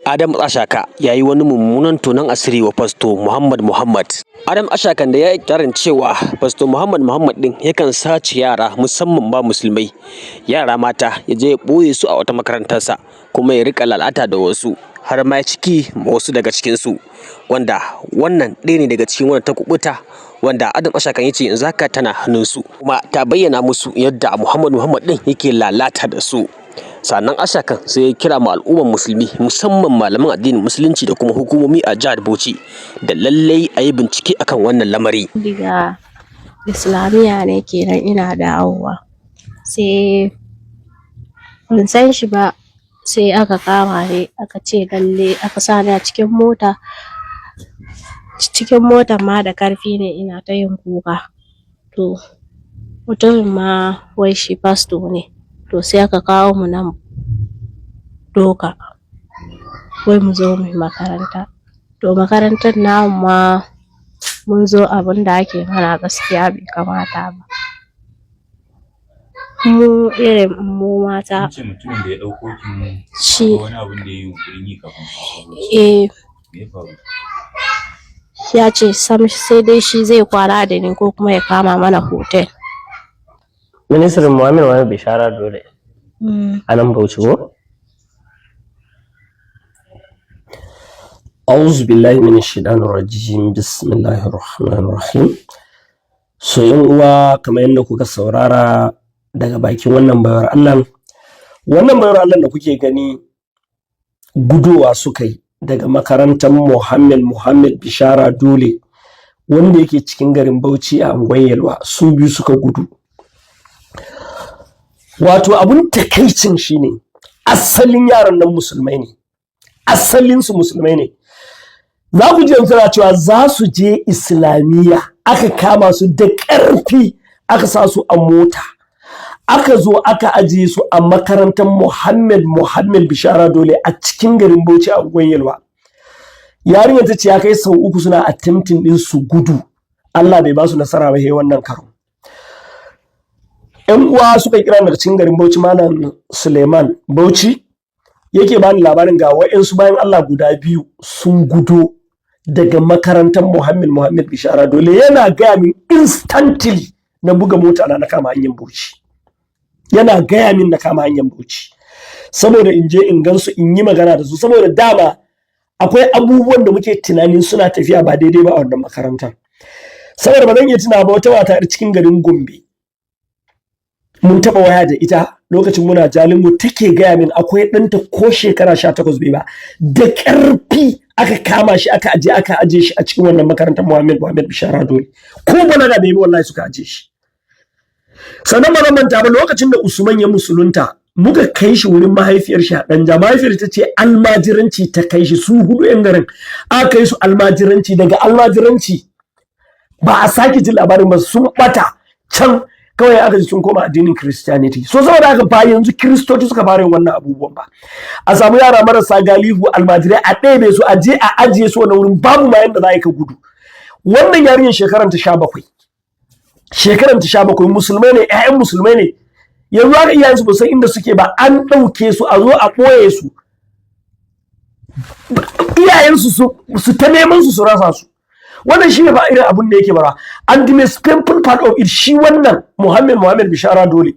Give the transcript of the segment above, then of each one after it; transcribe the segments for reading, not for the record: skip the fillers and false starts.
Adam Ashaka ya yi wani mummunan tonon asiri wa Fasto Muhammad. Adam Ashakan da ya yi ikirarin cewa Fasto Muhammad ɗin yakan sace yara musamman ba musulmai, yara mata ya je ya ɓoye su a wata makarantarsa kuma ya riƙa lalata da wasu har ma ya ciki wasu daga cikinsu, wanda wannan ɗaya ne daga cikin wanda ta kubuta, wanda Adam Ashakan ya ce yanzu haka tana hannunsu kuma ta bayyana musu yadda Muhammad ɗin yake lalata da su. Sannan Ashakan sai ya kira ma al'ummar musulmi musamman malaman addinin musulunci da kuma hukumomi a jihar Bauchi da lallai a yi bincike akan wannan lamari. Daga Islamiyya ne kenan ina dawowa, sai ban san shi ba, sai aka kama ni aka ce lalle aka sa ni a cikin mota ma da karfi ne ina ta yin kuka. To mutumin ma wai shi fasto ne, to sai aka kawo mu nan doka wai mu zo mu yi makaranta. To makarantar namu ma mun zo abin da ake mana gaskiya bai kamata ba. Mu irin mu mata mutumin da ya ɗauko ki shi wani abin da ya yi yunƙurin yi kafin eh me ya faru? ya ce sam sai dai shi zai kwana da ni ko kuma ya kama mana hotel. Ministan Muhammad Bishara dole a nan Bauchi ko? A'udhu billahi minash shaitanir rajim. Bismillahir rahmanir rahim. So yan uwa, kamar yadda kuka saurara daga bakin wannan bayar Allah da kuke gani gudowa suka yi daga makarantar Muhammad Bishara dole wanda yake cikin garin Bauchi a angon Yalwa, su biyu suka gudu. Wato abun takaicin shine asalin yaran nan musulmai ne, asalinsu musulmai ne. Za ku ji suna cewa za su je Islamiyya, aka kama su da ƙarfi aka sa su a mota, aka zo aka ajiye su a makarantar Muhammad Bishara dole a cikin garin Bauchi a angon Yalwa. Yarinyar ta ce ya kai sau 3 suna attempting din su gudu, Allah bai ba su nasara ba wannan karo. Yan uwa suka kira daga cikin garin Bauchi, Malam Suleiman Bauchi yake bani labarin ga wa'insu bayan Allah guda biyu sun gudo daga makarantar Muhammad Bishara dole. Yana gaya min instantly na buga mota na kama hanyar Bauchi, yana gaya min na kama hanyar Bauchi saboda in je in gansu in yi magana da su, saboda dama akwai abubuwan da muke tunanin suna tafiya ba daidai ba a wannan makarantar. Saboda ba zan iya tuna ba, wata mata a cikin garin Gombe mun taba waya da ita lokacin muna Jalingo, take gaya min akwai ɗanta ko shekara 18 bai ba, da ƙarfi aka kama shi aka aje shi a cikin wannan makarantar Muhammad Bishara dole, ko balaga bai wallahi suka aje shi. Sannan ba zan manta ba lokacin da Usman ya musulunta muka kai shi wurin mahaifiyar shi a Danja. Mahaifiyar ta ce almajiranci ta kai shi, su 4 yan garin aka kai su almajiranci. Daga almajiranci ba a sake jin labarin ba, sun bata can kawai aka ji sun koma addinin Christianity. So saboda haka ba yanzu Kiristoci suka fara yin wannan abubuwan ba, a samu yara marasa galihu almajirai a ɗebe su a je a ajiye su wani wurin, babu ma yanda za a yi ka gudu. Wannan yarinyar shekaran ta 17 musulmai ne, 'ya'yan musulmai ne. Yanzu haka iyayensu ba san inda suke ba, an ɗauke su a zo a ɓoye su, iyayensu su ta neman su rasa su. Wannan shi ne ba irin abun da yake bara. And the most painful part of it, shi wannan Muhammad Bishara dole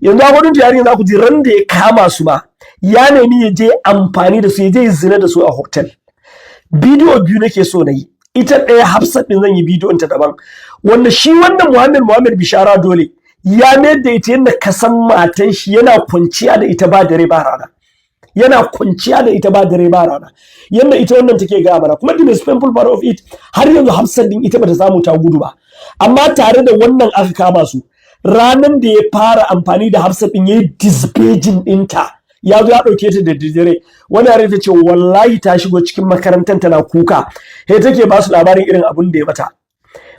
yanzu a gudun jaririn za ku ji ran da ya kama su ma ya nemi ya je amfani da su, ya je zina da su a hotel. Bidiyo 2 nake so na yi, ita ɗaya Hafsat ɗin zan yi bidiyon ta daban, wanda shi wannan Muhammad Bishara dole ya mayar da ita yadda ka san matan shi, yana kwanciya da ita ba dare ba rana, yadda ita wannan take gaya mana. Kuma the most painful part of it, har yanzu Hafsat din ita bata samu ta gudu ba, amma tare da wannan aka kama su. Ranan da ya fara amfani da Hafsat din yayi disbejin ɗinta, ya zo ya ɗauke ta da dare. Wani yare ta ce wallahi ta shigo cikin makarantar tana kuka, sai take ba su labarin irin abun da ya mata.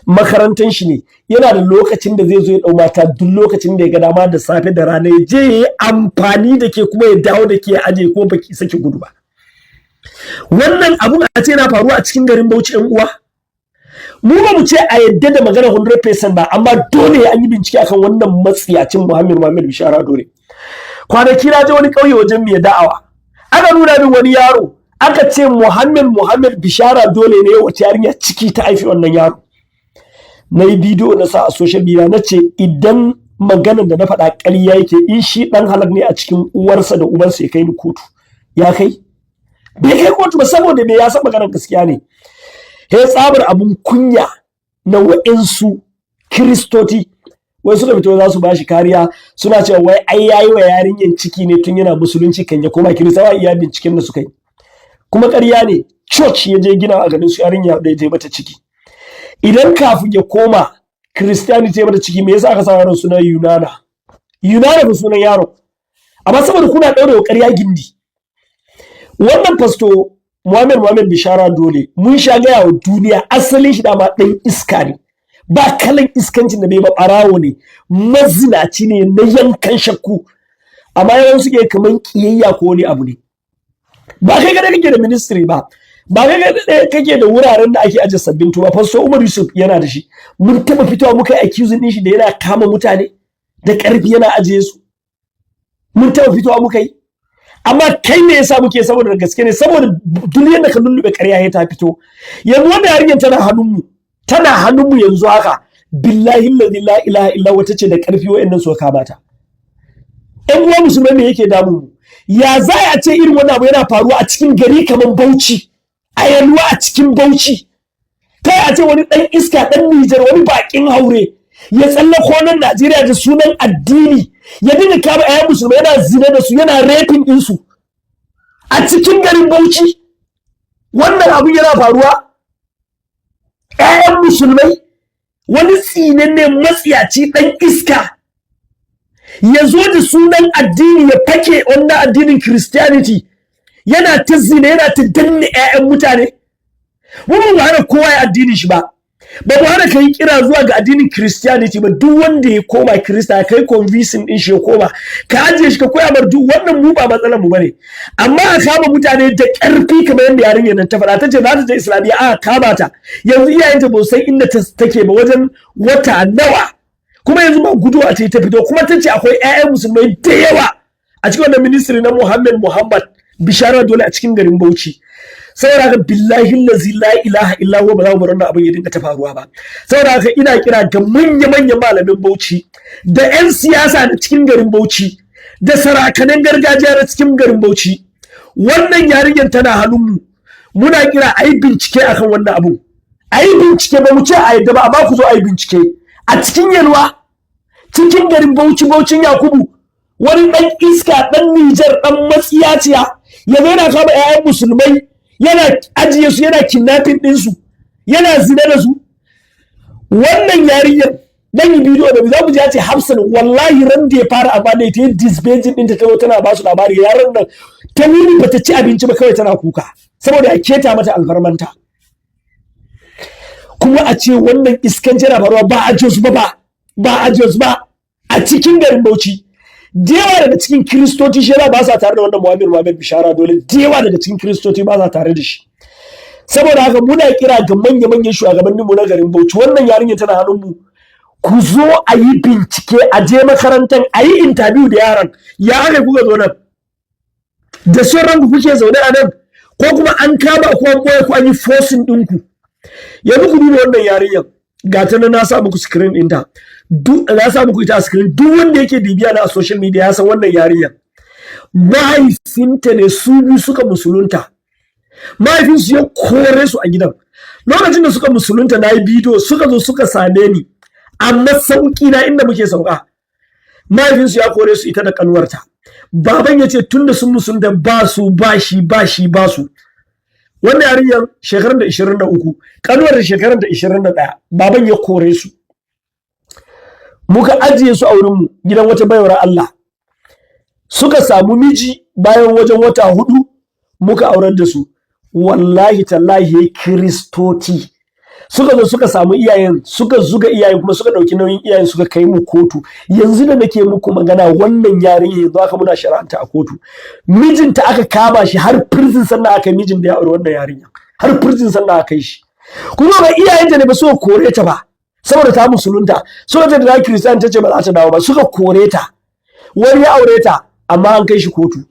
Makarantar shi ne, yana da lokacin da zai zo ya ɗau mata duk lokacin da ya ga dama, da safe da rana ya je ya yi amfani da ke kuma ya dawo da ke ya aje, ko baki saki gudu ba. Wannan abun a ce yana faruwa a cikin garin Bauchi yan uwa. Mu ba mu ce a yadda da magana 100% ba, amma dole an yi bincike akan wannan matsiyacin Muhammad Bishara dole. Kwanaki na je wani ƙauye wajen mai da'awa, aka nuna min wani yaro aka ce Muhammad bishara dole ne wata yarinya ciki ta haifi wannan yaro. Na yi bidiyo na sa a social media na ce idan maganar da na faɗa ƙarya yake, in shi ɗan halak ne a cikin uwarsa da ubansa ya kai ni kotu. Ya kai? Bai kai kotu ba, saboda me? Ya san maganar gaskiya ne. He tsabar abun kunya na wa'insu Kiristoti wai suka fito za su bashi kariya, suna cewa wai ai yayi wa yarinyan ciki ne tun yana musulunci kan ya koma Kiristawa. Iya binciken da suka yi kuma ƙarya ne. Church ya je gina a garin su, yarinya da ya je mata ciki. Idan kafin ya koma Christianity ya mata ciki, me yasa aka sa yaron sunan Yunana ba sunan yaro? Amma saboda kuna ɗaure wa ƙarya gindi. Wannan Fasto Muhammed bishara dole mun sha gaya wa duniya asalin shi dama ɗan iska ne, ba kalan iskancin da bai ba, ɓarawo ne, mazinaci ne na yankan shakku. Amma yawan suke kaman kiyayya ko wani abu ne. Ba kai kada kake da ministry ba kai kada kake da wuraren da ake aje sabbin tuba. Fasto Umar Yusuf yana da shi. Mun taba fitowa muka yi accusing din shi da yana kama mutane da ƙarfi yana ajiye su. Mun taba fitowa muka yi. Amma kai ne yasa muke? Saboda gaske ne, saboda duniyar da ka lullube ƙarya ya ta fito. Yanzu wannan yarinyar tana hannunmu yanzu haka. Billahi la ilaha illa wata ce da ƙarfi wa'annan su ka bata. Ɗan uwa musulmai me yake damun mu? Ya za a ce irin wannan abu yana faruwa a cikin gari kamar Bauchi, a Yalwa a cikin Bauchi? Kai a ce wani ɗan iska ɗan Nijar, wani baƙin haure ya tsallako nan Najeriya da sunan addini, ya dinga kama ƴaƴan musulmai yana zina da su, yana raping ɗinsu a cikin garin Bauchi. Wannan abu yana faruwa. ƴaƴan musulmai, wani tsinanne matsiyaci ɗan iska ya zo da sunan addini ya fake wanda addinin Christianity, yana ta zina, yana ta danne ƴaƴan mutane. Mu ba hana kowa ya addini shi ba mu hana kai kira zuwa ga addinin Christianity ba. Duk wanda ya koma Kirista kai convincing din shi ya koma, ka ajiye shi ka koya mar duk wannan, mu ba matsalar mu bane. Amma a kama mutane da ƙarfi kamar yadda yarinyar nan ta faɗa, ta ce za ta je Islamiyya, a kama ta. Yanzu iyayenta ba san inda take ba wajen wata nawa, kuma yanzu ba guduwa ta fito, kuma ta ce akwai ƴaƴan musulmai da yawa a cikin wannan ministry na Muhammad bishara dole a cikin garin Bauchi. Saboda haka billahi la ilaha illa huwa ba za mu bar wannan abin ya dinga ta faruwa ba. Saboda haka ina kira ga manyan malamin Bauchi da 'yan siyasa da cikin garin Bauchi da sarakanan gargajiya da cikin garin Bauchi, wannan yarinyar tana hannunmu. Muna kira a yi bincike akan wannan abu. A yi bincike, ba mu ce a yadda ba, amma ku zo a yi bincike. A cikin Yalwa, cikin garin Bauchin Yakubu, wani ɗan iska ɗan Nijar ɗan matsiyaciya ya zo yana kama 'ya'yan musulmai, yana ajiye su, yana kidnapping ɗinsu, yana zina da su. Wannan yarinyar dan yi bidiyo da za mu ji ce Hafsan, wallahi ran da ya fara amfani da ita yin disbejin ɗinta ta zo tana ba su labari, yaran nan ta wuni ba ta ci abinci ba, kawai tana kuka saboda a keta mata alfarmanta. Kuma a ce wannan iskanci yana faruwa ba a Jos ba, a cikin garin Bauchi. Dewa daga cikin Kiristoci shi ba sa tare da wannan Muhammad bishara dole. Dewa daga cikin Kiristoci ba sa tare da shi. Saboda haka muna kira ga manyan shugabanninmu na garin Bauchi, wannan yarinya tana hannunmu. Ku zo a yi bincike, a je makarantar, a yi interview da yaran. Ya haka kuka zo nan? Da sauran ku kuke zaune a nan, ko kuma an kama ku an boye ku an yi forcing ɗinku? Yanzu ku duba wannan yarinyar, ga ta nan na sa muku screen ɗinta. Na sa muku ita a screen. Duk wanda yake bibiya na a social media ya san wannan yarinyar. Mahaifinta ne su biyu suka musulunta. Mahaifinsu ya kore su a gidan. Lokacin da suka musulunta na yi bidiyo, suka zo suka same ni a masauki na inda muke sauka. Mahaifinsu ya kore su ita da kanuwarta. Baban ya ce tun da sun musulunta ba su. Wannan yarinyar shekarun da 23, kanuwar da shekarun da 21, baban ya kore su. Muka ajiye su a wurinmu, gidan wata baiwar Allah. Suka samu miji bayan wajen wata 4, muka aurar da su. Wallahi tallahi Kiristoti suka zo suka samu iyayen, suka zuga iyayen, kuma suka dauki nauyin iyayen, suka kai mu kotu. Yanzu da nake muku magana, wannan yarinya yanzu aka muna shari'anta a kotu. Mijinta aka kama shi har prison, sannan aka yi mijin da ya aure wannan yarinya har prison, sannan aka yi shi. Kuma ba iyayenta ne ba suka kore ta ba, saboda ta musulunta. Suka ce da Kiristiyani ta ce ba za ta dawo ba, suka kore ta. Wani ya aure ta, amma an kai shi kotu.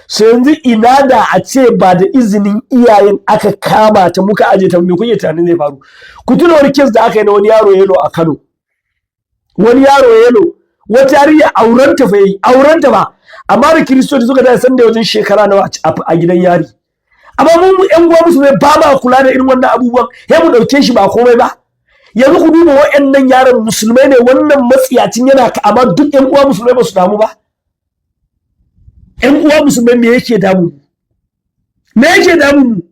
so yanzu ina da a ce ba da izinin iyayen aka kama ta muka aje ta, me kuke tunanin zai faru? Ku tuna wani kes da aka yi na wani yaro yelo a Kano, wani yaro yelo, wata yarinya aurenta fa yi, aurenta ba, amma da kiristoci suka da san da wajen shekara nawa a gidan yari. Amma mun yan uwa musu ba ma kula da irin wannan abubuwan, sai mu dauke shi ba komai ba. Yanzu ku duba waɗannan yaran musulmai ne, wannan matsiyacin yana amma duk yan uwa musulmai ba su damu ba. Yan uwa musulmai me yake damu? Me yake damu?